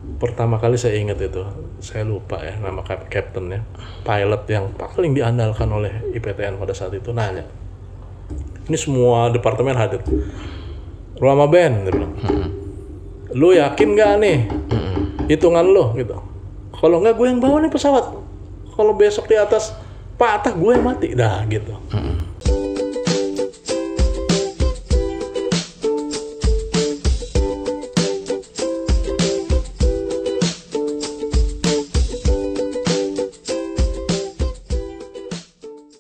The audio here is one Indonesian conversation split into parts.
Pertama kali saya ingat itu, saya lupa ya nama kaptennya, pilot yang paling diandalkan oleh IPTN pada saat itu nanya, ini semua departemen hadir, Ruama Ben, dia bilang, lu yakin nggak nih, hitungan lo gitu, kalau nggak gue yang bawa nih pesawat, kalau besok di atas patah gue yang mati, dah gitu.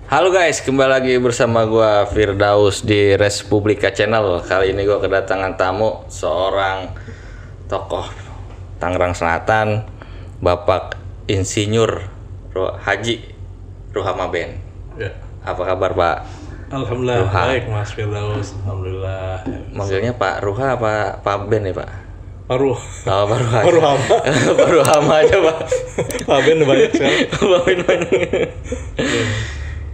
Halo guys, kembali lagi bersama gua Firdaus di Respublika Channel. Kali ini gua kedatangan tamu, seorang tokoh Tangerang Selatan, Bapak Insinyur Haji Ruhama Ben. Ya. Apa kabar Pak? Alhamdulillah Ruha. baik Mas Firdaus, alhamdulillah. Manggilnya Pak Ruha apa Pak Ben ya Pak? Paruh. Oh, Pak Ruha. Pak Ruhama. Pak Ruhama aja Pak. Pak Ben banyak sekali. Pak Ben banyak.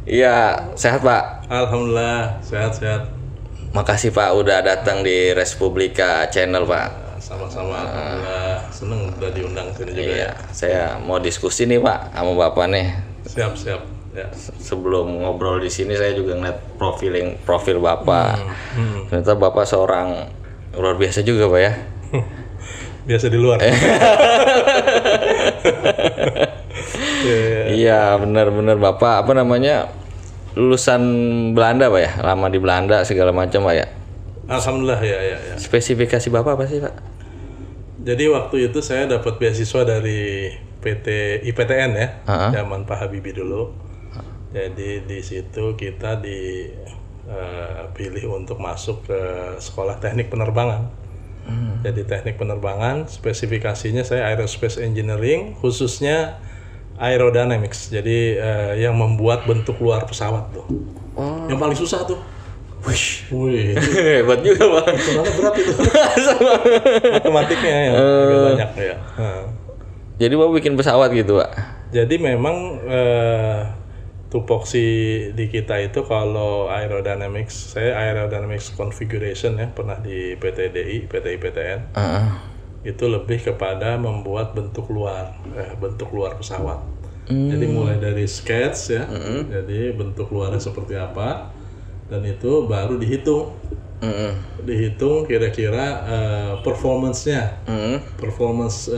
Iya, sehat Pak. Alhamdulillah, sehat-sehat. Makasih Pak udah datang di Respublika Channel Pak. Sama-sama, alhamdulillah. Seneng udah diundang sini juga. Iya, saya mau diskusi nih Pak sama Bapak nih. Siap-siap. Ya. Sebelum ngobrol di sini saya juga ngeliat profil Bapak. Ternyata Bapak seorang luar biasa juga Pak ya. Biasa di luar. Iya, benar-benar Bapak apa namanya? Lulusan Belanda Pak ya? Lama di Belanda segala macam Pak ya. Alhamdulillah ya. Spesifikasi Bapak apa sih Pak? Jadi waktu itu saya dapat beasiswa dari PT IPTN ya, zaman Pak Habibie dulu. Jadi di situ kita dipilih untuk masuk ke sekolah teknik penerbangan. Jadi teknik penerbangan, spesifikasinya saya aerospace engineering, khususnya aerodynamics. Jadi yang membuat bentuk luar pesawat tuh. Yang paling susah tuh. Wih, itu Hebat juga Pak. hitungannya berat itu. Matematiknya yang agak banyak ya. Jadi Bapak bikin pesawat gitu Pak? Jadi memang tupoksi di kita itu kalau aerodynamics, saya aerodynamics configuration ya, pernah di PT DI, PT IPTN. Itu lebih kepada membuat bentuk luar pesawat. Jadi mulai dari sketch ya, jadi bentuk luarnya seperti apa, dan itu baru dihitung. Dihitung kira-kira performance-nya, performance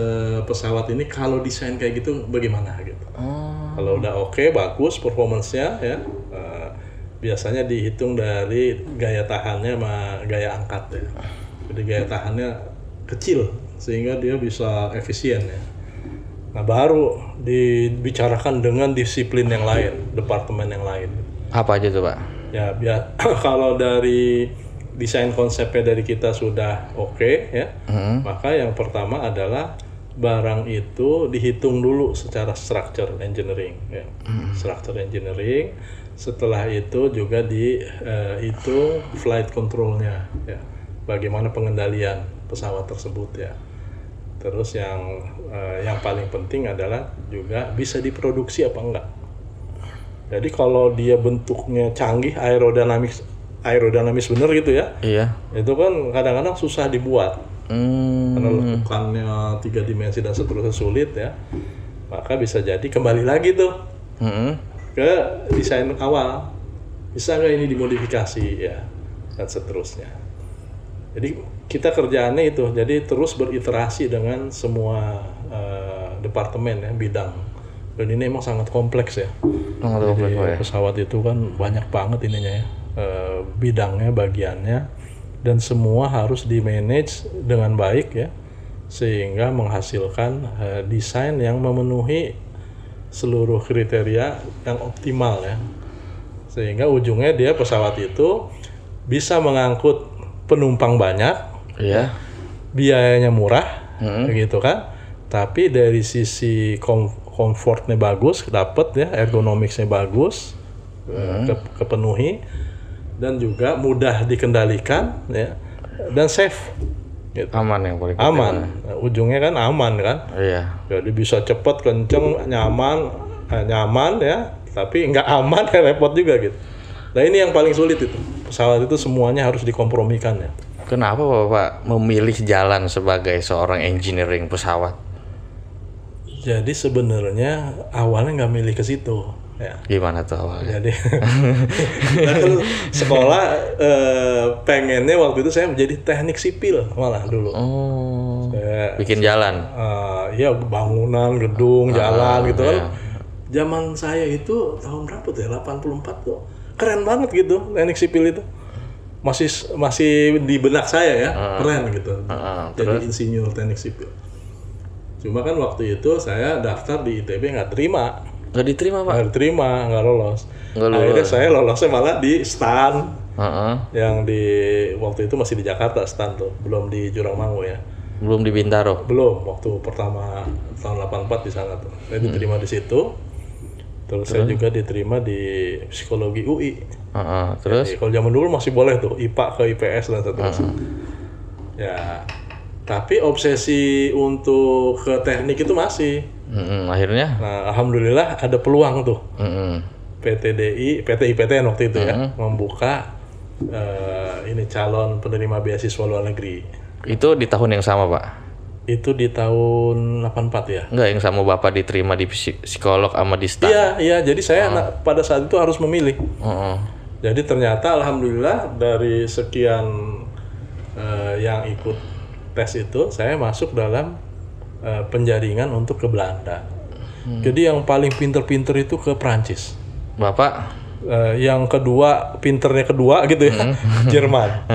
pesawat ini kalau desain kayak gitu bagaimana gitu. Kalau udah oke, bagus performance-nya ya, biasanya dihitung dari gaya tahannya sama gaya angkat ya. Jadi gaya tahannya kecil sehingga dia bisa efisien ya. Nah baru dibicarakan dengan disiplin yang lain, departemen yang lain. Apa aja tuh Pak? Ya kalau dari desain konsepnya dari kita sudah oke ya, maka yang pertama adalah barang itu dihitung dulu secara structure engineering ya. Structure engineering, setelah itu juga dihitung flight controlnya ya, bagaimana pengendalian pesawat tersebut ya. Terus yang paling penting adalah juga bisa diproduksi apa enggak. Jadi kalau dia bentuknya canggih, aerodinamis bener gitu ya. Iya. Itu kan kadang-kadang susah dibuat. Karena lekukannya 3 dimensi dan seterusnya sulit ya. Maka bisa jadi kembali lagi tuh ke desain awal. Bisa nggak ini dimodifikasi ya, dan seterusnya. Jadi kita kerjaannya itu, jadi terus beriterasi dengan semua departemen ya, bidang. Dan ini emang sangat kompleks ya. Jadi, pesawat itu kan banyak banget ininya ya, bidangnya, bagiannya, dan semua harus di-manage dengan baik ya, sehingga menghasilkan desain yang memenuhi seluruh kriteria yang optimal ya, sehingga ujungnya dia pesawat itu bisa mengangkut penumpang banyak, biayanya murah, gitu kan, tapi dari sisi komfortnya bagus, dapat ya, ergonomisnya bagus, kepenuhi, dan juga mudah dikendalikan ya, dan safe gitu. Aman yang paling penting. Aman. Nah, ujungnya kan aman kan. Iya. Jadi bisa cepat, kenceng, nyaman ya, tapi nggak aman ya repot juga gitu. Nah ini yang paling sulit itu. Pesawat itu semuanya harus dikompromikan ya. Kenapa Bapak memilih jalan sebagai seorang engineering pesawat? Jadi sebenarnya awalnya nggak milih ke situ. Ya. Gimana tuh awalnya? Jadi nah, sekolah pengennya waktu itu saya menjadi teknik sipil malah dulu. Oh, Saya, bikin jalan? Ya bangunan, gedung, jalan gitu kan. Iya. Zaman saya itu tahun berapa tuh ya? 84 tuh. Keren banget gitu teknik sipil itu. Masih di benak saya ya, keren gitu. Jadi insinyur teknik sipil. Cuma kan waktu itu saya daftar di ITB nggak terima. Nggak diterima Pak? Nggak diterima, nggak lolos. Nggak lolos. Akhirnya saya lolosnya malah di STAN. Heeh. Yang di waktu itu masih di Jakarta STAN tuh, belum di Jurangmangu ya. Belum di Bintaro? Belum, waktu pertama tahun 84 di sana tuh. Saya diterima di situ. Terus saya juga diterima di psikologi UI. Terus? Jadi, kalau zaman dulu masih boleh tuh IPA ke IPS dan seterusnya. Ya, tapi obsesi untuk ke teknik itu masih. Akhirnya? Nah, alhamdulillah ada peluang tuh. PTIPTN waktu itu ya membuka ini calon penerima beasiswa luar negeri. Itu di tahun yang sama Pak? Itu di tahun 84 ya. Enggak, yang sama Bapak diterima di psikolog sama di STAN? Iya, jadi saya pada saat itu harus memilih. Jadi ternyata alhamdulillah dari sekian yang ikut tes itu, saya masuk dalam penjaringan untuk ke Belanda. Jadi yang paling pinter-pinter itu ke Prancis. Bapak? Yang kedua, pinternya kedua gitu ya, Jerman.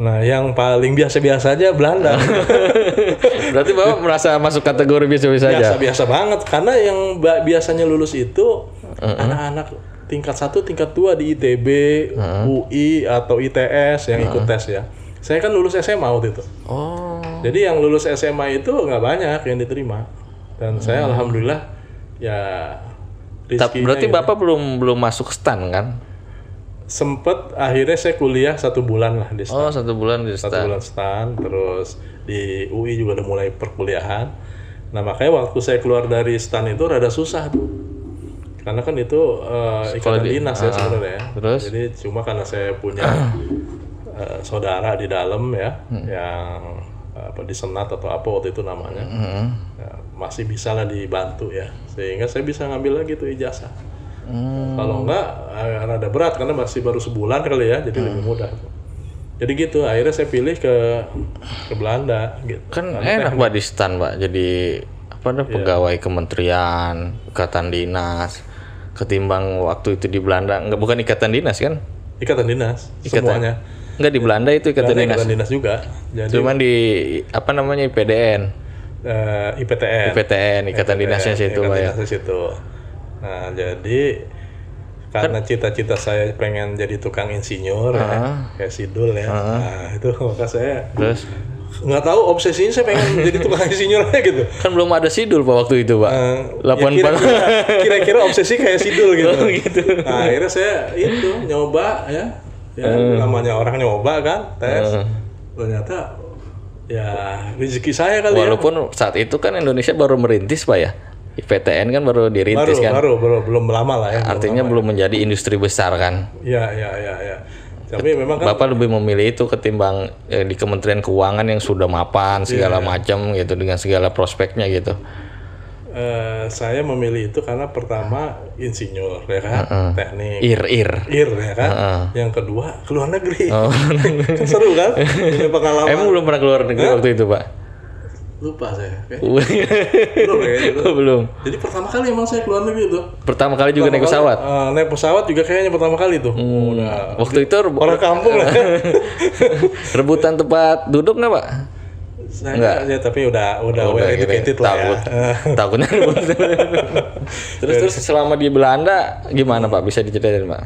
Nah, yang paling biasa-biasa aja Belanda. Berarti Bapak merasa masuk kategori biasa-biasa aja? Biasa-biasa banget, karena yang biasanya lulus itu anak-anak tingkat 1, tingkat 2 di ITB, UI, atau ITS yang ikut tes ya. Saya kan lulus SMA waktu itu. Jadi yang lulus SMA itu nggak banyak yang diterima. Dan saya alhamdulillah ya berarti gitu. Bapak belum masuk STAN kan? Sempet, akhirnya saya kuliah 1 bulan lah di STAN. 1 bulan di STAN. 1 bulan STAN, terus di UI juga udah mulai perkuliahan. Nah makanya waktu saya keluar dari STAN itu rada susah tuh. Karena kan itu ikatan dinas ya sebenarnya. Terus? Jadi cuma karena saya punya saudara di dalam ya, yang di senat atau apa waktu itu namanya, ya, masih bisa lah dibantu ya, sehingga saya bisa ngambil lagi tuh ijazah. Kalau enggak rada berat karena masih baru sebulan kali ya, jadi lebih mudah. Jadi gitu, akhirnya saya pilih ke Belanda gitu. Kan enak Pak di STAN Pak, jadi pegawai kementerian, ikatan dinas, ketimbang waktu itu di Belanda, bukan ikatan dinas kan? Ikatan dinas, semuanya. Enggak, di Belanda itu ikatan dinas. Ikatan dinas juga. Jadi, cuman di IPDN. IPTN, ikatan dinasnya situ Pak ya. Nah, jadi karena cita-cita saya pengen jadi tukang insinyur ya, kayak Sidul ya. Nah, itu maka saya terus nggak tahu obsesinya saya pengen jadi tukang insinyur aja gitu. Kan belum ada Sidul Pak waktu itu Pak. 84. Kira-kira obsesi kayak Sidul gitu. Nah, akhirnya saya itu nyoba ya. Namanya orang nyoba kan, tes. Ternyata ya rezeki saya kali. Walaupun saat itu kan Indonesia baru merintis Pak ya. IPTN kan baru dirintis kan. Baru belum lama lah ya. Artinya belum menjadi industri besar kan. Iya. Tapi memang kan Bapak lebih memilih itu ketimbang di Kementerian Keuangan yang sudah mapan segala macam gitu dengan segala prospeknya gitu. Saya memilih itu karena pertama insinyur ya kan, teknik. Ir ya kan. Yang kedua keluar negeri. Kan seru kan? Punya pengalaman. Emang belum pernah keluar negeri waktu itu Pak? Lupa saya. Belum. Jadi pertama kali emang saya keluar negeri itu. Pertama kali juga naik pesawat? Naik pesawat juga kayaknya pertama kali tuh. Waktu itu orang kampung lah. Rebutan tempat duduk nggak Pak? Enggak. Ya, tapi udah well educated lah ya. Takutnya terus selama di Belanda gimana Pak? Bisa diceritain Pak?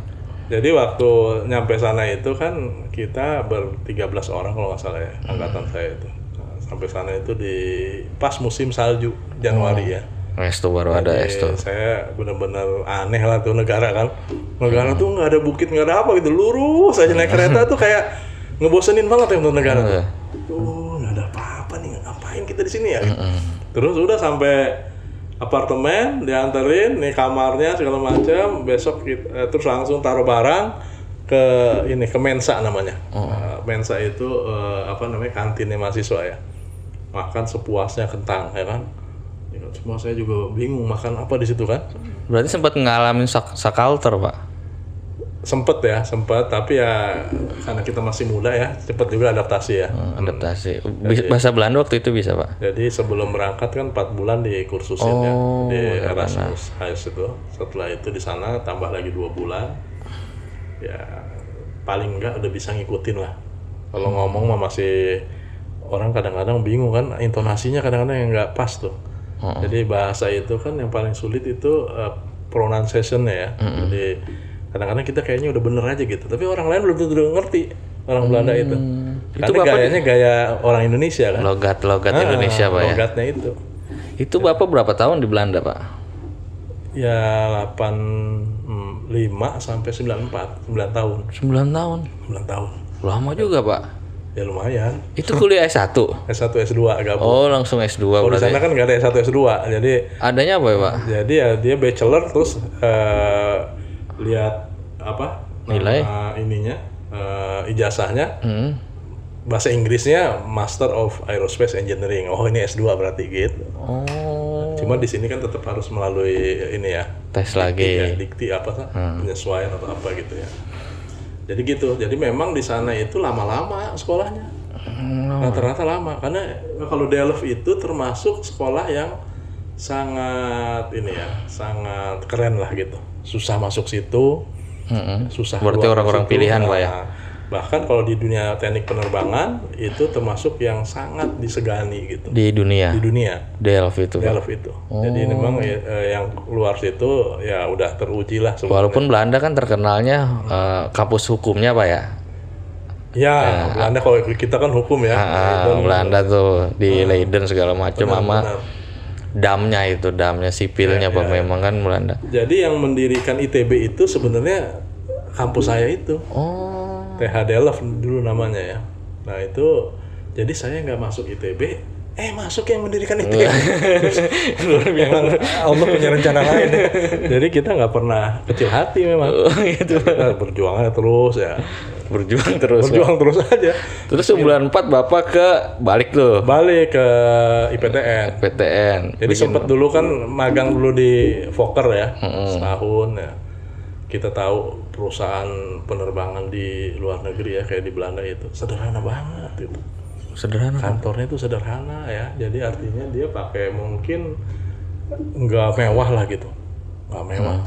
Jadi waktu nyampe sana itu kan kita 13 orang kalau nggak salah ya, angkatan saya itu. Nah, sampai sana itu di pas musim salju Januari ya. Esto baru ada Esto. Saya benar-benar aneh lah tuh negara kan. Negara tuh nggak ada bukit, nggak ada apa gitu, lurus aja naik kereta tuh kayak ngebosenin banget ya untuk negara tuh. Nggak ada apa-apa nih, ngapain kita di sini ya? Terus udah sampai apartemen, dianterin nih kamarnya segala macam. Besok kita, terus langsung taruh barang, ke ini ke Mensa namanya. Mensa itu apa namanya kantinnya mahasiswa ya. Makan sepuasnya kentang ya kan. Ya, semua saya juga bingung makan apa di situ kan. Berarti sempat ngalamin sakalter, Pak? Sempet tapi ya karena kita masih muda ya cepat juga adaptasi ya. Adaptasi. Bahasa Belanda waktu itu bisa, Pak? Jadi sebelum berangkat kan 4 bulan di kursusin ya di Erasmus High itu. Setelah itu di sana tambah lagi 2 bulan. Ya paling enggak udah bisa ngikutin lah. Kalau ngomong mah masih orang kadang-kadang bingung kan, intonasinya kadang-kadang yang nggak pas tuh. Jadi bahasa itu kan yang paling sulit itu pronunciation-nya ya. Jadi kadang-kadang kita kayaknya udah bener aja gitu, tapi orang lain belum tentu ngerti orang Belanda itu. Karena gayanya gaya orang Indonesia kan. Logat Indonesia, Pak ya. Logatnya itu. Itu Bapak berapa tahun di Belanda, Pak? Ya 85 sampai 94, 9 tahun. 9 tahun. 9 tahun. Lama juga, Pak. Ya lumayan. Itu kuliah S1? S1, S2 gabung. Oh, langsung S2 Kalau di berarti. sana kan nggak ada S1, S2. Jadi adanya apa ya, Pak? Jadi ya dia bachelor terus lihat apa? Nilai ininya ijazahnya. Bahasa Inggrisnya Master of Aerospace Engineering. Oh, ini S2 berarti gitu. Oh. Cuma di sini kan tetap harus melalui ini ya. Tes lagi. Dikti apa sih? Penyesuaian atau apa gitu ya. Jadi gitu. Jadi memang di sana itu lama-lama sekolahnya. Rata-rata lama karena kalau Delft itu termasuk sekolah yang sangat ini ya, sangat keren lah gitu. Susah masuk situ. Susah. Berarti orang-orang pilihan, Pak ya. Bahkan kalau di dunia teknik penerbangan itu termasuk yang sangat disegani gitu. Di dunia. Delft itu. Delft itu. Jadi memang yang luar situ ya udah teruji lah sebenarnya. Walaupun Belanda kan terkenalnya kampus hukumnya, Pak ya. Ya, Belanda kalau kita kan hukum ya. Belanda tuh di Leiden segala macam sama damnya sipilnya Pak memang kan Belanda. Jadi yang mendirikan ITB itu sebenarnya kampus saya itu. TH Delft dulu namanya ya. Nah itu jadi saya nggak masuk ITB, masuk yang mendirikan ITB. Memang Allah punya rencana lain ya. Jadi kita nggak pernah kecil hati memang. Gitu. Kita berjuangnya terus ya. Berjuang terus aja. Terus 94 Bapak balik ke IPTN. Jadi sempat dulu kan magang dulu di Fokker ya, setahun ya. Kita tahu perusahaan penerbangan di luar negeri ya kayak di Belanda itu sederhana banget itu. Sederhana. Kantornya itu sederhana ya. Jadi artinya dia pakai mungkin nggak mewah lah gitu, nggak mewah.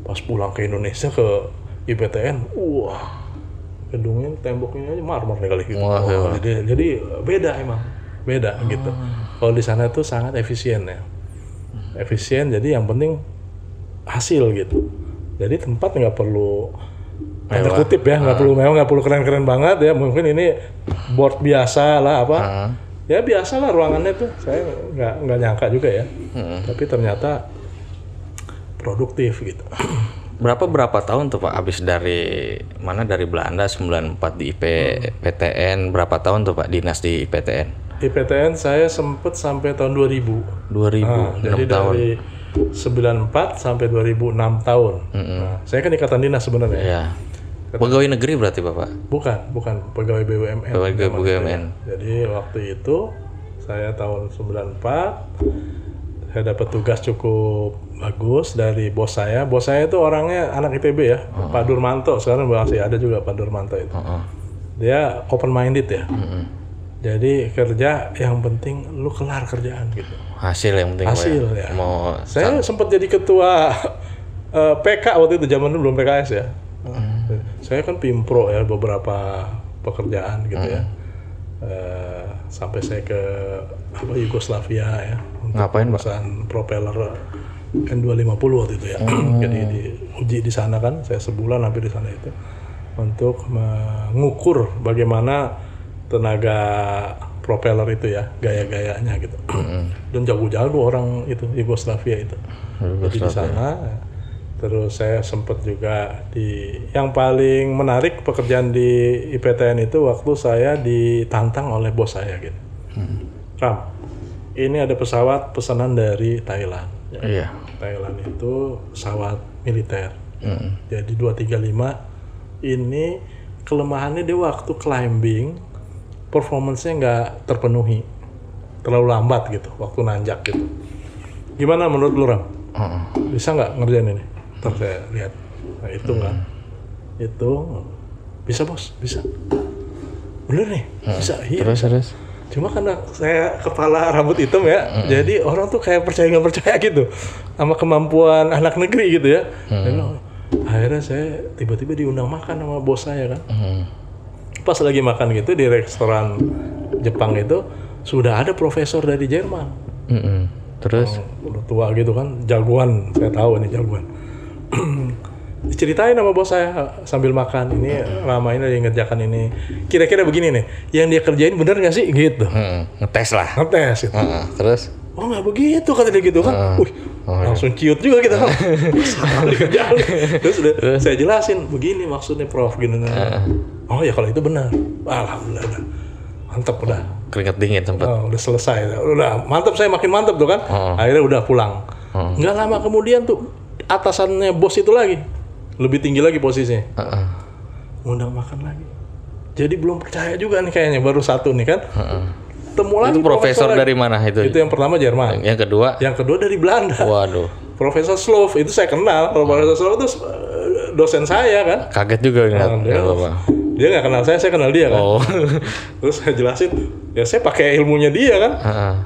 Pas pulang ke Indonesia ke IPTN, wah gedungnya temboknya aja marmer nih kali gitu. Jadi beda gitu. Kalau di sana tuh sangat efisien ya. Efisien jadi yang penting hasil gitu. Jadi tempat nggak perlu tanda kutip ya, nggak perlu mewah, nggak perlu keren-keren banget ya. Mungkin ini board biasa lah apa. Ya biasa lah ruangannya tuh. Saya nggak nyangka juga ya. Tapi ternyata produktif gitu. Berapa tahun tuh Pak abis dari Belanda 94 di IPTN, berapa tahun tuh Pak dinas di IPTN? IPTN saya sempet sampai tahun 2000. 6 jadi tahun. Dari 94 sampai 2006 tahun. Nah, saya kan ikatan dinas sebenarnya. Iya. Pegawai negeri berarti Bapak? Bukan pegawai BUMN. Pegawai BUMN. Jadi waktu itu saya tahun 94 saya dapat tugas cukup bagus dari bos saya. Bos saya itu orangnya anak ITB ya, Pak Durmanto. Sekarang masih ada juga Pak Durmanto itu. Dia open minded ya. Jadi kerja yang penting lu kelar kerjaan gitu. Hasil yang penting. Hasil ya. Saya sempat jadi ketua PK waktu itu, zaman dulu belum PKS ya. Saya kan pimpro ya beberapa pekerjaan gitu ya. Sampai saya ke Yugoslavia ya. Ngapain Pak? Perusahaan propeller N250 waktu itu ya. Jadi diuji di sana kan, saya sebulan hampir di sana itu untuk mengukur bagaimana tenaga propeller itu ya, gaya-gayanya gitu. Dan jago-jago orang itu Yugoslavia itu. Jadi di sana. Terus saya sempat juga yang paling menarik pekerjaan di IPTN itu waktu saya ditantang oleh bos saya gitu. Ram, ini ada pesawat pesanan dari Thailand. Iya. Thailand itu pesawat militer. Jadi 235 ini kelemahannya dia waktu climbing performance-nya nggak terpenuhi, terlalu lambat gitu waktu nanjak gitu. Gimana menurut lu, Ram? Bisa nggak ngerjain ini? Ntar saya lihat. Nah, hitung kan? Hitung. Bisa bos, bisa. Bener nih, bisa. Iya. Terus. Cuma karena saya kepala rambut hitam ya, jadi orang tuh kayak percaya nggak percaya gitu sama kemampuan anak negeri gitu ya. Dan akhirnya saya tiba-tiba diundang makan sama bos saya kan. Pas lagi makan gitu di restoran Jepang itu sudah ada profesor dari Jerman. Terus Udah tua gitu kan, jagoan, saya tahu nih jagoan. Diceritain sama bos saya sambil makan, ini Rama ini lagi ngerjakan ini, kira-kira begini nih, yang dia kerjain bener nggak sih gitu. Ngetes lah. Ngetes gitu. Terus Oh nggak begitu kata dia gitu kan. Langsung ciut juga kita kan. Salah dikerjain. Terus saya jelasin begini maksudnya Prof gini. Oh ya kalau itu benar. Alhamdulillah. Mantap udah. keringat dingin sempat. Udah selesai. Udah mantap, saya makin mantap tuh kan. Akhirnya udah pulang. Nggak lama kemudian tuh atasannya bos itu lagi lebih tinggi lagi posisinya. Ngundang makan lagi. Jadi belum percaya juga nih kayaknya, baru satu nih kan. Temu lagi Itu profesor dari mana itu? Itu yang pertama Jerman. Yang kedua? Yang kedua dari Belanda. Waduh. Profesor Slov itu saya kenal. Profesor Slov itu dosen saya kan. Kaget juga Dia nggak kenal saya kenal dia kan. Terus saya jelasin, ya saya pakai ilmunya dia kan.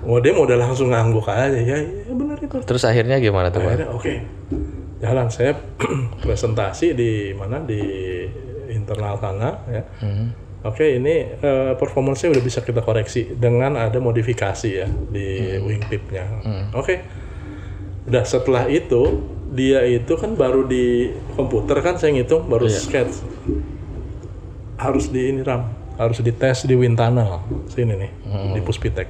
Oh dia mau udah langsung ngangguk aja. Ya benar itu. Terus akhirnya gimana tuh? Akhirnya oke. Jalan saya presentasi di mana, di internal sana ya. Oke, ini performance-nya udah bisa kita koreksi dengan ada modifikasi ya di wingtip-nya. Oke. Udah setelah itu dia itu kan baru di komputer kan saya ngitung baru sketch. Harus di ini Ram, harus dites di wind tunnel sini nih di Puspitek.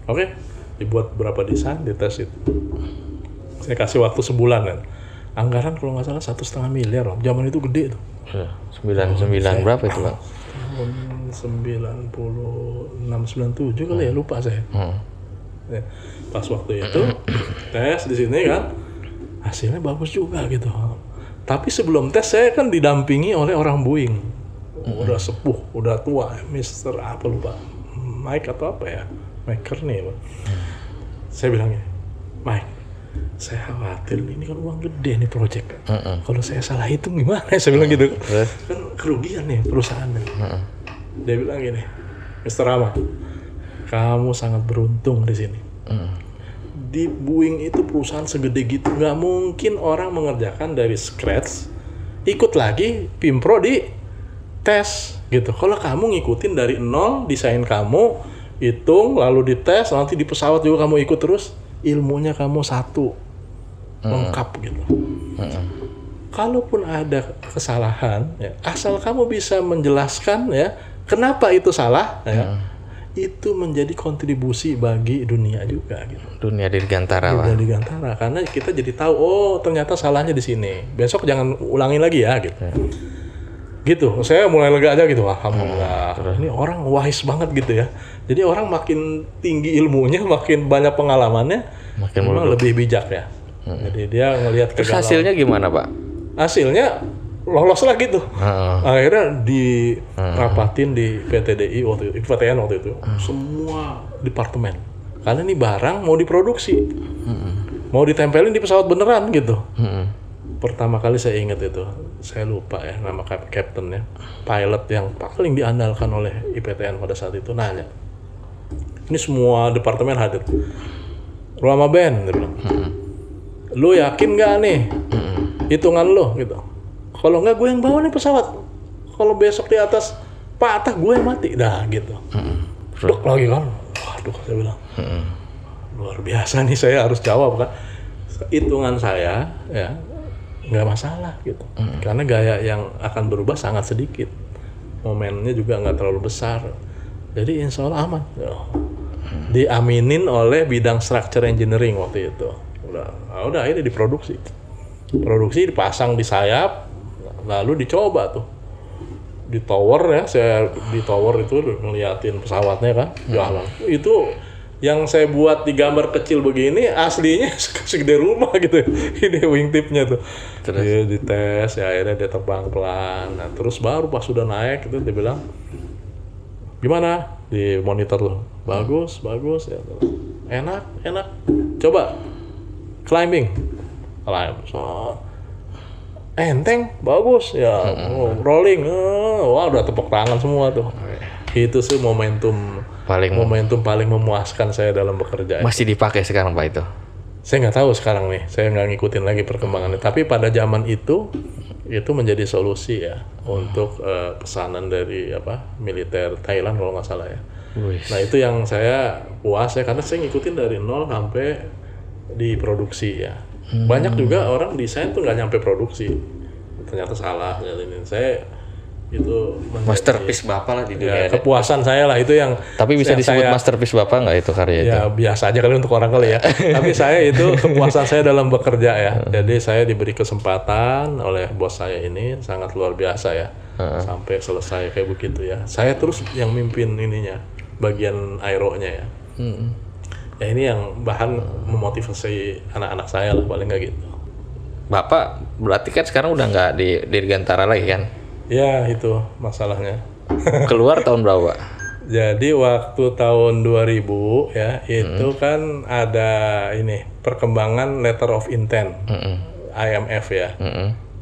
Oke, dibuat berapa desain, dites itu. Saya kasih waktu sebulan kan. Anggaran kalau nggak salah 1,5 miliar loh. Zaman itu gede tuh. 99 berapa itu Pak? Tahun 96, 97 kali ya, lupa saya. Ya, pas waktu itu tes di sini kan hasilnya bagus juga gitu. Tapi sebelum tes saya kan didampingi oleh orang Boeing. Udah sepuh, udah tua, Mister apa lupa, Mike atau apa ya, Mike Kearney. Saya bilang gini, Mike, saya khawatir ini kan uang gede nih project. Kalau saya salah hitung gimana? Saya bilang gitu. Kan kerugian nih perusahaannya. Dia bilang gini, Mr. Rama, kamu sangat beruntung di sini. Di Boeing itu perusahaan segede gitu, nggak mungkin orang mengerjakan dari scratch, ikut lagi Pimpro di tes gitu. Kalau kamu ngikutin dari nol, desain kamu, hitung, lalu dites, nanti di pesawat juga kamu ikut terus, ilmunya kamu satu, lengkap gitu. Kalaupun ada kesalahan, ya, asal kamu bisa menjelaskan ya kenapa itu salah, ya, itu menjadi kontribusi bagi dunia juga gitu. Dunia dirgantara lah. Dunia dirgantara, karena kita jadi tahu, oh ternyata salahnya di sini. Besok jangan ulangin lagi ya gitu. Gitu, saya mulai lega aja gitu, alhamdulillah. Ini orang wise banget gitu ya. Jadi orang makin tinggi ilmunya, makin banyak pengalamannya, makin lebih bijak ya. Jadi dia ngelihat Terus hasilnya gimana Pak? Hasilnya lolos lah gitu. Akhirnya dirapatin di PTDI waktu itu, PTN waktu itu, semua departemen. Karena ini barang mau diproduksi, mau ditempelin di pesawat beneran gitu. Pertama kali saya ingat itu, saya lupa ya nama kaptennya, pilot yang paling diandalkan oleh IPTN pada saat itu nanya, ini semua departemen hadir, Rama Ben, dia bilang, lu yakin nggak nih hitungan lo gitu? Kalau nggak gue yang bawa nih pesawat, kalau besok di atas patah gue yang mati, dah gitu. Dok lagi kan, waduh saya bilang, luar biasa nih, saya harus jawab kan, hitungan saya ya. Nggak masalah gitu, karena gaya yang akan berubah sangat sedikit, momennya juga nggak terlalu besar, jadi insya Allah aman. Diaminin oleh bidang structure engineering waktu itu. Udah ini diproduksi, dipasang di sayap, lalu dicoba tuh di tower ya, saya di tower itu ngeliatin pesawatnya kan jalan. Itu yang saya buat di gambar kecil begini aslinya segede rumah gitu. Ini wingtipnya tuh. Terus? Dia dites, ya akhirnya dia terbang pelan. Nah, terus baru pas sudah naik itu dia bilang, gimana? Di monitor tuh, bagus ya. Enak. Coba climbing. So, enteng, bagus ya. Rolling, wah udah tepuk tangan semua tuh. Itu sih momentum paling memuaskan saya dalam bekerja. Masih dipakai sekarang Pak itu? Saya nggak tahu sekarang nih, saya nggak ngikutin lagi perkembangannya. Tapi pada zaman itu menjadi solusi ya untuk pesanan dari militer Thailand kalau nggak salah ya. Nah itu yang saya puas ya, karena saya ngikutin dari nol sampai diproduksi ya. Banyak juga orang desain tuh nggak nyampe produksi, ternyata salah. Jadi saya itu masterpiece Bapak lah di dunia. Ya, kepuasan saya lah itu yang. Tapi bisa disebut masterpiece Bapak nggak itu karya itu? Ya biasa aja kali untuk orang kali ya. Tapi saya itu kepuasan saya dalam bekerja ya. Jadi saya diberi kesempatan oleh bos saya ini sangat luar biasa ya. Sampai selesai kayak begitu ya. Saya terus yang mimpin ininya, bagian aeronya ya. Ya ini yang bahan memotivasi anak-anak saya lah paling nggak gitu. Bapak berarti kan sekarang udah nggak di Dirgantara lagi kan? Ya itu masalahnya. Keluar tahun berapa? Jadi waktu tahun 2000 ya itu kan ada ini perkembangan letter of intent IMF ya,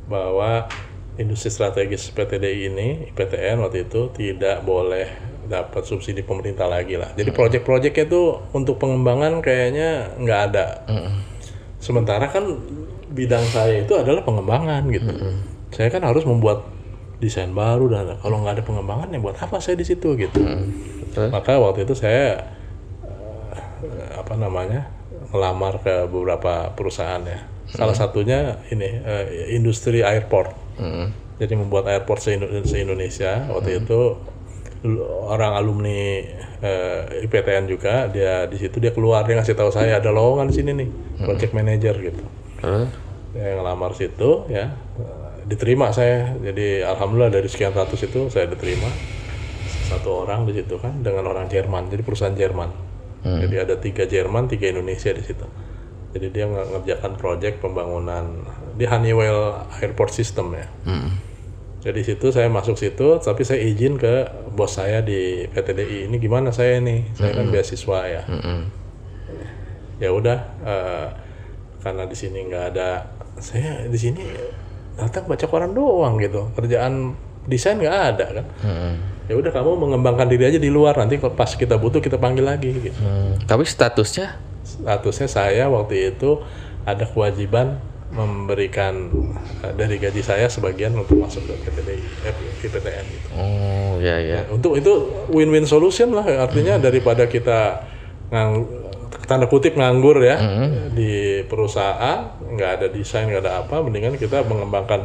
bahwa industri strategis PTDI ini IPTN waktu itu tidak boleh dapat subsidi pemerintah lagi lah. Jadi proyek-proyeknya itu untuk pengembangan kayaknya nggak ada. Sementara kan bidang saya itu adalah pengembangan gitu. Saya kan harus membuat desain baru, dan kalau nggak ada pengembangan ya buat apa saya di situ gitu. Maka waktu itu saya melamar ke beberapa perusahaan ya. Salah satunya ini industri airport. Jadi membuat airport se-Indonesia. Waktu itu orang alumni IPTN juga, dia di situ dia keluar, dia ngasih tahu saya ada lowongan di sini nih, project manager gitu. Saya ngelamar situ ya. Diterima saya, jadi alhamdulillah dari sekian ratus itu saya diterima satu orang di situ kan dengan orang Jerman, jadi perusahaan Jerman. Jadi ada 3 Jerman, 3 Indonesia di situ. Jadi dia ngerjakan proyek pembangunan di Honeywell Airport System ya. Jadi situ saya masuk situ, tapi saya izin ke bos saya di PTDI, ini gimana saya nih, saya kan beasiswa ya. Ya udah, karena di sini nggak ada, saya di sini datang baca koran doang gitu, kerjaan desain nggak ada kan. Ya udah kamu mengembangkan diri aja di luar, nanti pas kita butuh kita panggil lagi gitu. Tapi statusnya saya waktu itu ada kewajiban memberikan dari gaji saya sebagian untuk masuk ke IPTN gitu. Oh ya. Untuk itu win-win solution lah, artinya daripada kita tanda kutip nganggur ya di perusahaan, nggak ada desain, nggak ada apa, mendingan kita mengembangkan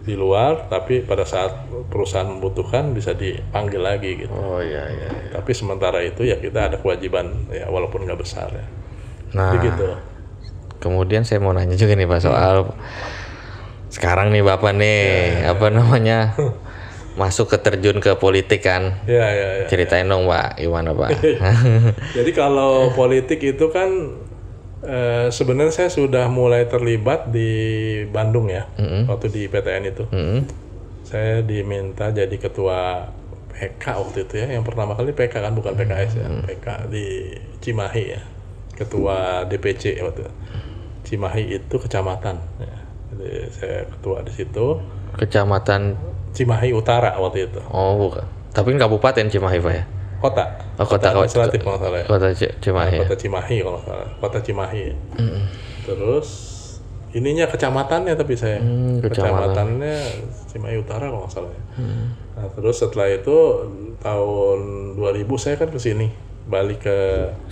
di luar, tapi pada saat perusahaan membutuhkan bisa dipanggil lagi gitu. Oh iya. Tapi sementara itu ya kita ada kewajiban ya walaupun nggak besar ya. Nah, begitu. Kemudian saya mau nanya juga nih Pak soal sekarang nih Bapak nih masuk terjun ke politik kan? Ya. Ceritain dong Pak, gimana Pak? Jadi kalau politik itu kan sebenarnya saya sudah mulai terlibat di Bandung ya, waktu di PTN itu. Saya diminta jadi ketua PK waktu itu ya, yang pertama kali PK kan, bukan PKS ya, PK di Cimahi ya, ketua DPC waktu itu. Cimahi itu kecamatan ya. Jadi saya ketua di situ. Kecamatan Cimahi Utara waktu itu. Oh bukan, tapi kabupaten Cimahi Pak ya? Kota. Oh, kota administratif kalau nggak salah ya. Kota Cimahi. Kota Cimahi kalau nggak salah. Kota Cimahi. Terus ininya kecamatannya, tapi saya kecamatannya Cimahi Utara kalau nggak salah ya. Nah, terus setelah itu tahun 2000 saya kan kesini, balik ke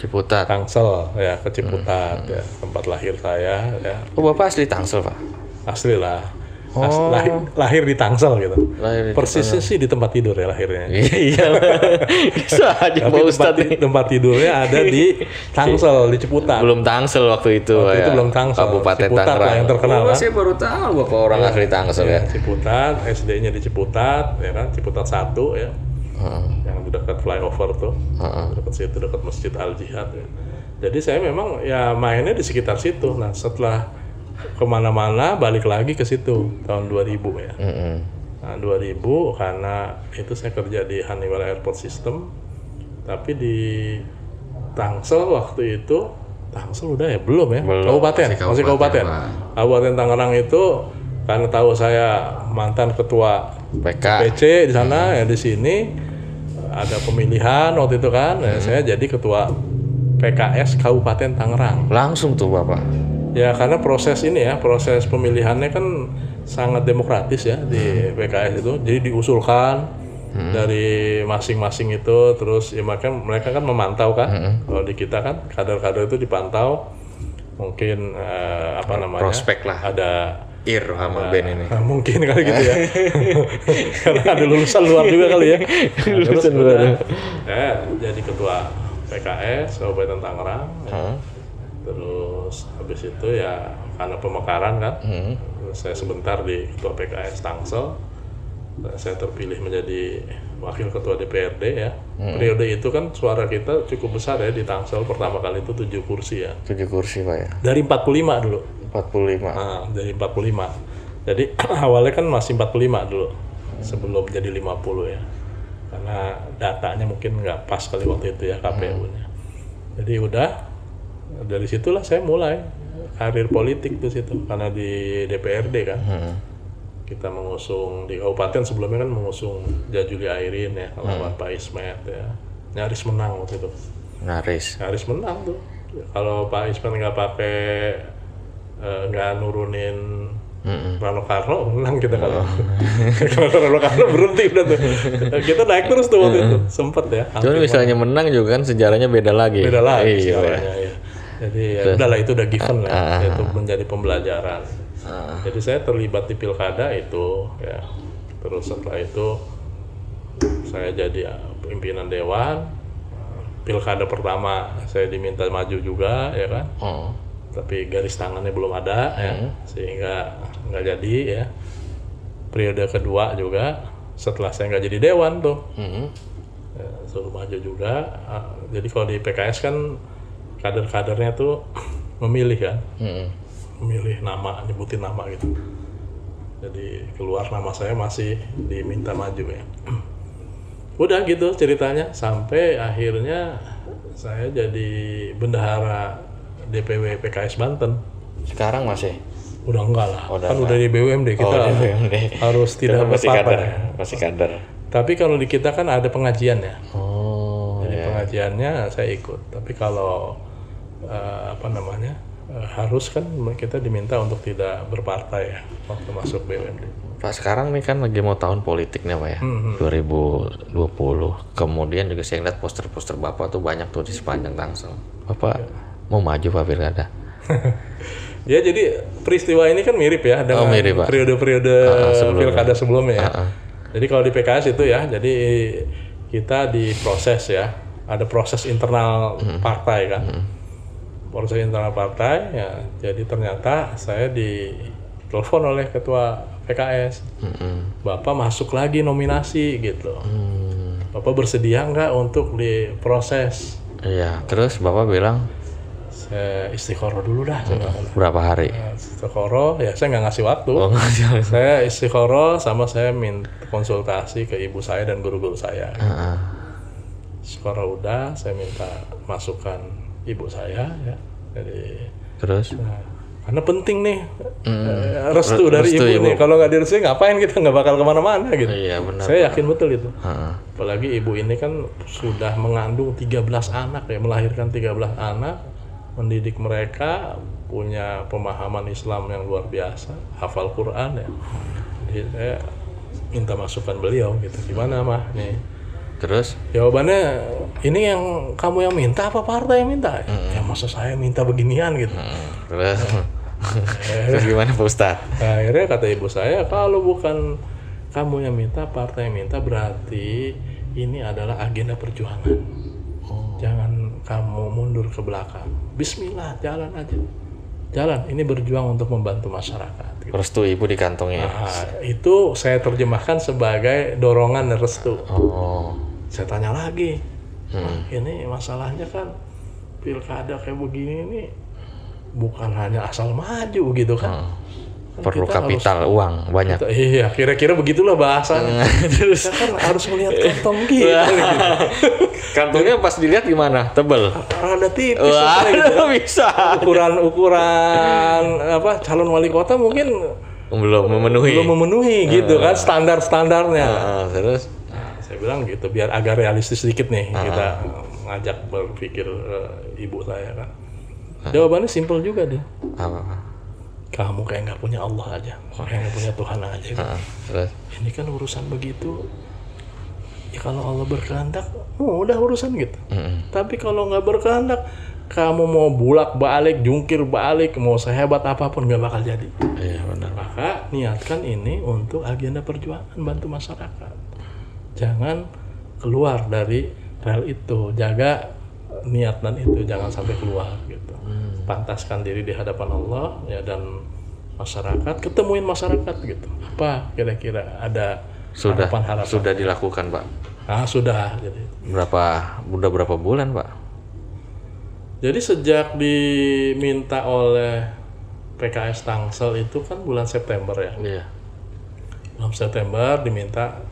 Ciputat, Tangsel ya, ke Ciputat ya, tempat lahir saya ya. Oh Bapak asli Tangsel Pak? Asli lah. Lahir di Tangsel gitu. Persisnya sih di tempat tidur ya lahirnya. Iya. Bisa aja Pak Ustadz. Tempat tidurnya ada di Tangsel, di Ciputat. Belum Tangsel waktu itu. Waktu itu belum Tangsel. Kabupaten Ciputat Tangerang. yang terkenal kan. Saya baru tahu Bapak orang asli Tangsel ya. Ciputat, SD-nya di Ciputat ya kan, Ciputat 1 ya. Yang dekat flyover tuh, dekat situ, dekat Masjid Al Jihad ya. Jadi saya memang ya mainnya di sekitar situ. Nah setelah kemana-mana balik lagi ke situ tahun 2000 ya. Nah 2000 karena itu saya kerja di Honeywell Airport System, tapi di Tangsel waktu itu, Tangsel udah ya belum ya, masih kabupaten. Kabupaten Tangerang itu karena tahu saya mantan ketua PC di sana ya, di sini ada pemilihan waktu itu kan, ya, saya jadi ketua PKS Kabupaten Tangerang. Langsung tuh Bapak? Ya karena proses ini ya, proses pemilihannya kan sangat demokratis ya di PKS itu, jadi diusulkan dari masing-masing itu, terus ya mereka kan memantau kan, kalau di kita kan kader-kader itu dipantau, mungkin apa namanya, prospek lah, ada Ir sama Ben ini. Mungkin kali gitu ya. Karena ada lulusan luar juga kali ya. Lulusan luar. Jadi ketua PKS Kabupaten Tangerang. Terus habis itu ya karena pemekaran kan. Saya sebentar di ketua PKS Tangsel. Dan saya terpilih menjadi wakil ketua DPRD ya. Periode itu kan suara kita cukup besar ya di Tangsel, pertama kali itu 7 kursi ya. 7 kursi Pak ya. Dari 45 dulu. 45. Nah, dari 45. Jadi awalnya kan masih 45 dulu sebelum jadi 50 ya. Karena datanya mungkin nggak pas kali waktu itu ya KPU-nya. Jadi udah dari situlah saya mulai karir politik tuh situ, karena di DPRD kan. Kita mengusung di kabupaten, sebelumnya kan mengusung Jajuli Airin ya, lawan Pak Ismet ya. Nyaris menang waktu itu. Nyaris menang tuh. Kalau Pak Ismet nggak pakai nggak nurunin Rano Karno, menang kita kan. Kalau Rano Karno berhenti udah tuh. Kita naik terus tuh waktu itu, sempet ya. Cuman misalnya menang juga kan sejarahnya beda lagi. Sejarahnya ya. Jadi ya udahlah, itu udah given lah, itu menjadi pembelajaran. Jadi saya terlibat di pilkada itu ya. Terus setelah itu saya jadi pimpinan dewan. Pilkada pertama saya diminta maju juga ya kan. Tapi garis tangannya belum ada ya, sehingga nggak jadi ya. Periode kedua juga setelah saya nggak jadi dewan tuh, ya, suruh maju juga. Jadi kalau di PKS kan kader-kadernya tuh memilih kan, memilih nama, nyebutin nama gitu. Jadi keluar nama saya, masih diminta maju ya. Udah gitu ceritanya sampai akhirnya saya jadi bendahara DPW PKS Banten. Sekarang masih? Udah enggak lah, kan udah di BUMD, kita harus tidak berpartai. Masih kader. Tapi kalau di kita kan ada pengajian ya. Jadi pengajiannya saya ikut. Tapi kalau harus kan kita diminta untuk tidak berpartai ya waktu masuk BUMD. Pak, sekarang nih kan lagi mau tahun politik nih Pak ya, 2020. Kemudian juga saya lihat poster-poster Bapak tuh banyak tuh di sepanjang Tangsel. Bapak mau maju Pak pilkada? Ya jadi peristiwa ini kan mirip ya dengan periode-periode pilkada sebelumnya ya. Jadi kalau di PKS itu ya, jadi kita diproses ya, ada proses internal partai kan. Proses internal partai ya, jadi ternyata saya ditelepon oleh ketua PKS. Bapak masuk lagi nominasi gitu. Bapak bersedia nggak untuk diproses? Iya, terus Bapak bilang? Saya istikharah dulu dah. Berapa hari? Istikharah, ya saya nggak ngasih waktu. Saya istikharah sama saya minta konsultasi ke ibu saya dan guru-guru saya. Istikharah udah, saya minta masukan ibu saya ya. Jadi terus? Karena penting nih restu dari ibu nih. Kalau nggak direstui ngapain kita, nggak bakal kemana-mana gitu. Iya, benar, saya yakin betul itu. Apalagi ibu ini kan sudah mengandung 13 anak ya, melahirkan 13 anak. Mendidik mereka, punya pemahaman Islam yang luar biasa, hafal Quran ya. Jadi saya minta masukan beliau gitu. Gimana mah nih? Terus? Jawabannya, ini yang kamu yang minta apa partai yang minta? Ya masa saya minta beginian gitu. Terus gimana Pak Ustadz? Akhirnya kata ibu saya, kalau bukan kamu yang minta, partai yang minta, berarti ini adalah agenda perjuangan. Jangan kamu mundur ke belakang. Bismillah, jalan aja. Jalan, ini berjuang untuk membantu masyarakat. Gitu. Restu ibu di kantongnya. Nah, itu saya terjemahkan sebagai dorongan dan restu. Saya tanya lagi, ini masalahnya kan pilkada kayak begini ini bukan hanya asal maju gitu kan. Perlu kapital uang banyak. Iya, kira-kira begitulah bahasanya. Terus kan harus melihat kantong gitu. Kantongnya pas dilihat gimana? Tebel. Ada tipis Wah, gitu kan. bisa. Ukuran apa calon wali kota mungkin Belum memenuhi gitu kan standarnya. Terus Saya bilang gitu biar agak realistis sedikit nih kita ngajak berpikir ibu saya kan. Jawabannya simpel juga dia. apa? Kamu kayak nggak punya Allah aja, kayak nggak punya Tuhan aja. Gitu. Terus Ini kan urusan begitu. Ya kalau Allah berkehendak, udah urusan gitu. Tapi kalau nggak berkehendak, kamu mau bulak-balik, jungkir balik, mau sehebat apapun nggak bakal jadi. iya benar. Maka niatkan ini untuk agenda perjuangan bantu masyarakat. Jangan keluar dari rel itu, jaga niatan itu jangan sampai keluar gitu. Pantaskan diri di hadapan Allah ya dan masyarakat, ketemuin masyarakat gitu. Apa kira-kira ada harapan-harapan? Sudah dilakukan, Pak. Sudah. Jadi Udah berapa bulan, Pak? Jadi sejak diminta oleh PKS Tangsel itu kan bulan September ya. Iya. Bulan September diminta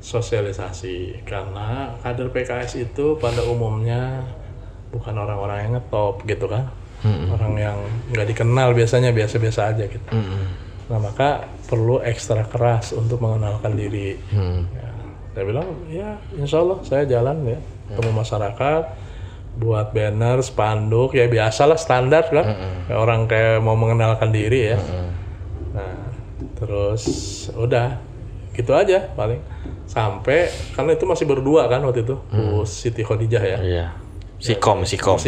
sosialisasi karena kader PKS itu pada umumnya bukan orang-orang yang ngetop gitu kan. Orang yang nggak dikenal biasanya biasa-biasa aja gitu. Nah maka perlu ekstra keras untuk mengenalkan diri. Ya, saya bilang ya insya Allah saya jalan ya ketemu masyarakat, buat banner, spanduk ya biasalah standar kan. Kayak orang kayak mau mengenalkan diri ya. Nah terus udah gitu aja paling sampai karena itu masih berdua kan waktu itu Bu Siti Khadijah ya. Iya. Siko.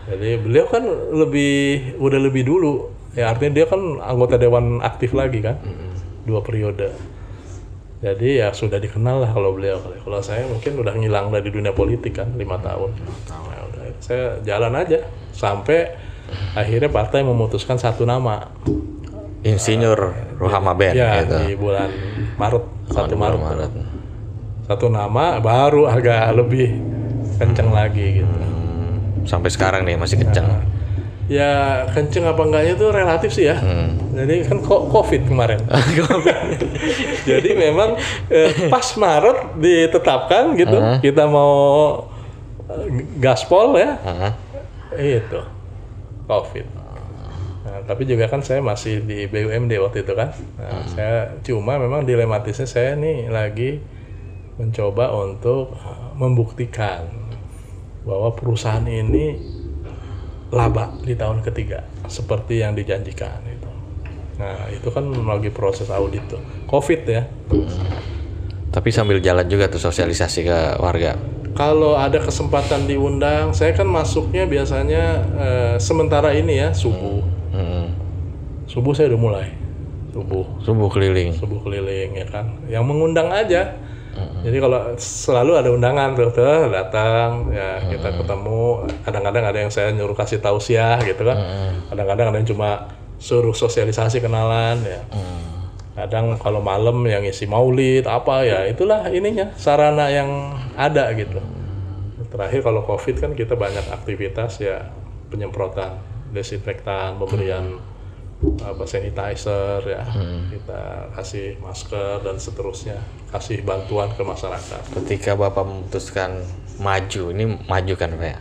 Jadi beliau kan udah lebih dulu ya artinya dia kan anggota dewan aktif lagi kan 2 periode. Jadi ya sudah dikenal lah kalau beliau. Kalau saya mungkin udah ngilang dari dunia politik kan 5 tahun. Nah, udah, saya jalan aja sampai akhirnya partai memutuskan satu nama. Insinyur Rohama Ben Ya gitu. di bulan Maret 1 Maret. Satu nama baru agak lebih kenceng lagi gitu. Sampai sekarang nih masih kencang. Ya kenceng apa enggaknya itu relatif sih ya. Jadi kan COVID kemarin. Jadi memang pas Maret ditetapkan gitu kita mau gaspol ya. Itu COVID. Nah, tapi juga kan saya masih di BUMD waktu itu kan. Nah, saya cuma memang dilematisnya saya nih lagi mencoba untuk membuktikan bahwa perusahaan ini laba di tahun ketiga seperti yang dijanjikan itu. Nah itu kan lagi proses audit tuh COVID ya. Tapi sambil jalan juga tuh sosialisasi ke warga. Kalau ada kesempatan diundang, saya kan masuknya biasanya sementara ini ya subuh. Subuh saya udah mulai. Subuh keliling ya kan. Yang mengundang aja. Jadi kalau selalu ada undangan tuh datang ya kita ketemu. Kadang-kadang ada yang saya nyuruh kasih tausiah gitu kan. Kadang-kadang ada yang cuma suruh sosialisasi kenalan ya. Kadang kalau malam yang isi maulid apa ya itulah ininya sarana yang ada gitu. Terakhir kalau COVID kan kita banyak aktivitas ya penyemprotan desinfektan, pemberian sanitizer ya, kita kasih masker dan seterusnya, kasih bantuan ke masyarakat. Ketika Bapak memutuskan maju, ini maju kan Pak ya?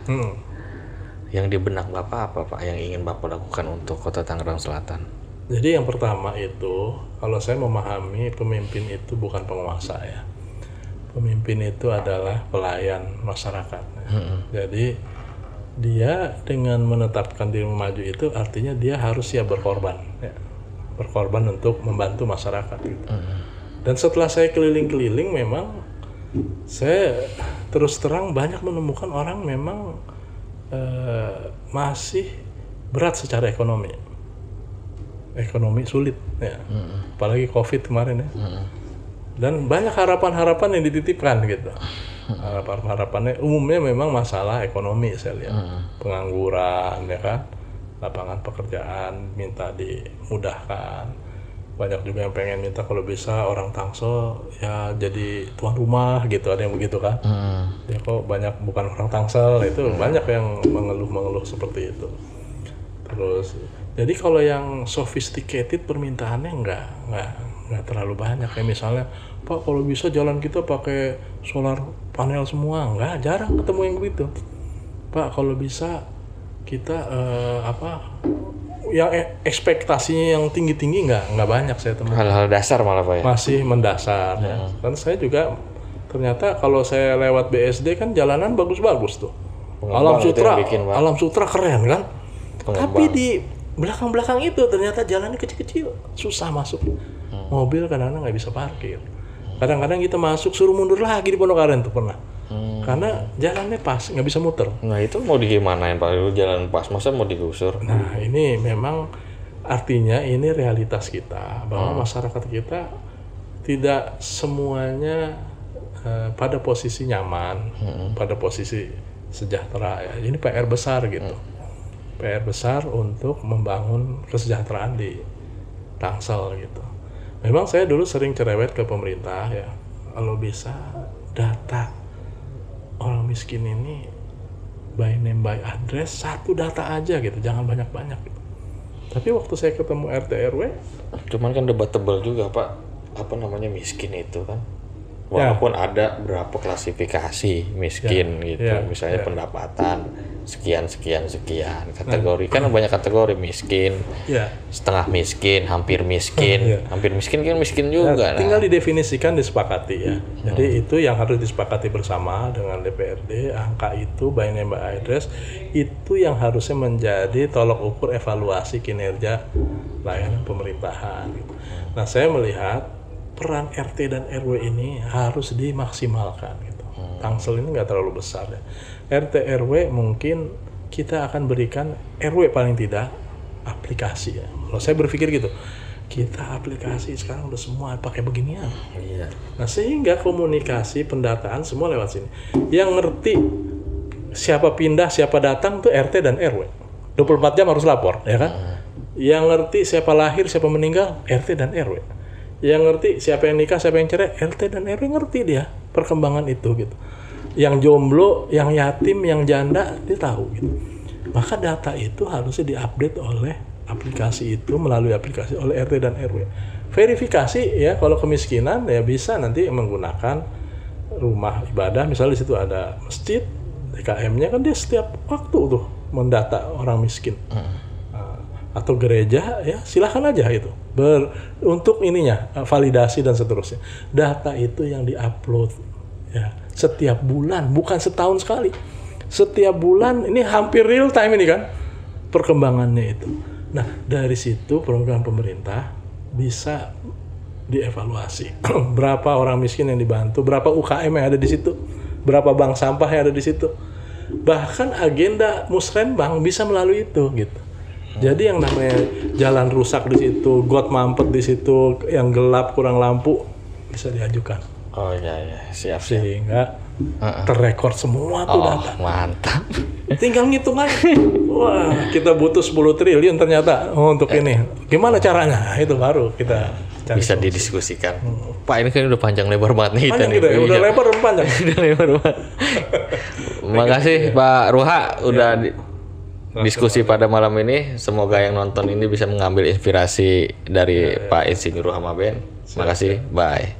Yang di benak Bapak apa Pak yang ingin Bapak lakukan untuk Kota Tangerang Selatan? Jadi yang pertama itu, kalau saya memahami pemimpin itu bukan penguasa ya. Pemimpin itu adalah pelayan masyarakat. Jadi dia dengan menetapkan diri maju itu artinya dia harus siap berkorban ya. Berkorban untuk membantu masyarakat gitu. Dan setelah saya keliling-keliling memang saya terus terang banyak menemukan orang memang masih berat secara ekonomi sulit ya. Apalagi COVID kemarin ya. Dan banyak harapan-harapan yang dititipkan gitu. Harapan-harapannya umumnya memang masalah ekonomi saya lihat. Pengangguran ya kan, lapangan pekerjaan minta dimudahkan. Banyak juga yang pengen minta kalau bisa orang Tangsel ya jadi tuan rumah gitu, ada yang begitu kan. Ya kok banyak bukan orang Tangsel, itu banyak yang mengeluh seperti itu. Terus jadi kalau yang sophisticated permintaannya nggak terlalu banyak, kayak misalnya Pak kalau bisa jalan kita pakai solar panel semua, nggak, jarang ketemu yang begitu. Pak kalau bisa kita yang ekspektasinya yang tinggi nggak banyak saya temukan. Hal-hal dasar malah Pak ya. Masih mendasar ya. Dan saya juga ternyata kalau saya lewat BSD kan jalanan bagus-bagus tuh. Alam Sutra keren kan. Tapi di belakang-belakang itu ternyata jalannya kecil-kecil, susah masuk. Mobil kadang-kadang nggak bisa parkir. Kadang-kadang kita masuk suruh mundur lagi di Pondok Aren tuh pernah. Karena jalannya pas, nggak bisa muter. Nah itu mau digimanain Pak? Jalan pas, masa mau digusur? Nah ini memang artinya ini realitas kita, bahwa masyarakat kita tidak semuanya pada posisi nyaman, pada posisi sejahtera ya. Ini PR besar gitu. PR besar untuk membangun kesejahteraan di Tangsel gitu. Memang saya dulu sering cerewet ke pemerintah ya, kalau bisa data orang miskin ini by name by address, satu data aja gitu, jangan banyak-banyak gitu. Tapi waktu saya ketemu RT RW, cuman kan debatable juga Pak, apa namanya miskin itu kan, walaupun ada berapa klasifikasi miskin gitu, misalnya pendapatan sekian kategori, kan banyak kategori miskin, setengah miskin, hampir miskin, hampir miskin kan miskin juga. Tinggal didefinisikan, disepakati ya. Jadi itu yang harus disepakati bersama dengan DPRD, angka itu by name by address itu yang harusnya menjadi tolok ukur evaluasi kinerja layanan pemerintahan. Gitu. Nah saya melihat peran RT dan RW ini harus dimaksimalkan. Gitu. Tangsel ini nggak terlalu besar ya. RT RW mungkin kita akan berikan RW paling tidak aplikasi ya. Kalau saya berpikir gitu, kita aplikasi sekarang udah semua pakai beginian. Nah sehingga komunikasi pendataan semua lewat sini. Yang ngerti siapa pindah siapa datang tuh RT dan RW. 24 jam harus lapor ya kan. Yang ngerti siapa lahir siapa meninggal RT dan RW. Yang ngerti siapa yang nikah siapa yang cerai RT dan RW ngerti dia perkembangan itu gitu. Yang jomblo, yang yatim, yang janda dia tahu gitu. Maka data itu harusnya diupdate oleh aplikasi itu, melalui aplikasi oleh RT dan RW. Verifikasi ya, kalau kemiskinan ya bisa nanti menggunakan rumah ibadah, misalnya di situ ada masjid, DKM-nya kan dia setiap waktu tuh mendata orang miskin. Atau gereja ya silakan aja itu untuk ininya validasi dan seterusnya. Data itu yang diupload ya setiap bulan, bukan setahun sekali, setiap bulan. Ini hampir real time ini kan perkembangannya itu. Nah dari situ program pemerintah bisa dievaluasi berapa orang miskin yang dibantu, berapa UKM yang ada di situ, berapa bank sampah yang ada di situ, bahkan agenda musrenbang bisa melalui itu gitu. Jadi yang namanya jalan rusak di situ, got mampet di situ, yang gelap kurang lampu bisa diajukan. Oh iya siap. Sehingga terrekord semua tuh data. Mantap. Tinggal ngitung aja. Wah kita butuh 10 triliun ternyata untuk ini. Gimana caranya? Itu baru kita cari bisa didiskusikan. Pak ini kan udah panjang lebar banget nih kita nih. Udah lebar udah panjang. Udah lebar banget. Makasih Pak Ruha udah diskusi pada malam ini. Semoga yang nonton ini bisa mengambil inspirasi dari Pak Insinyur Ruha Maben. Makasih, bye.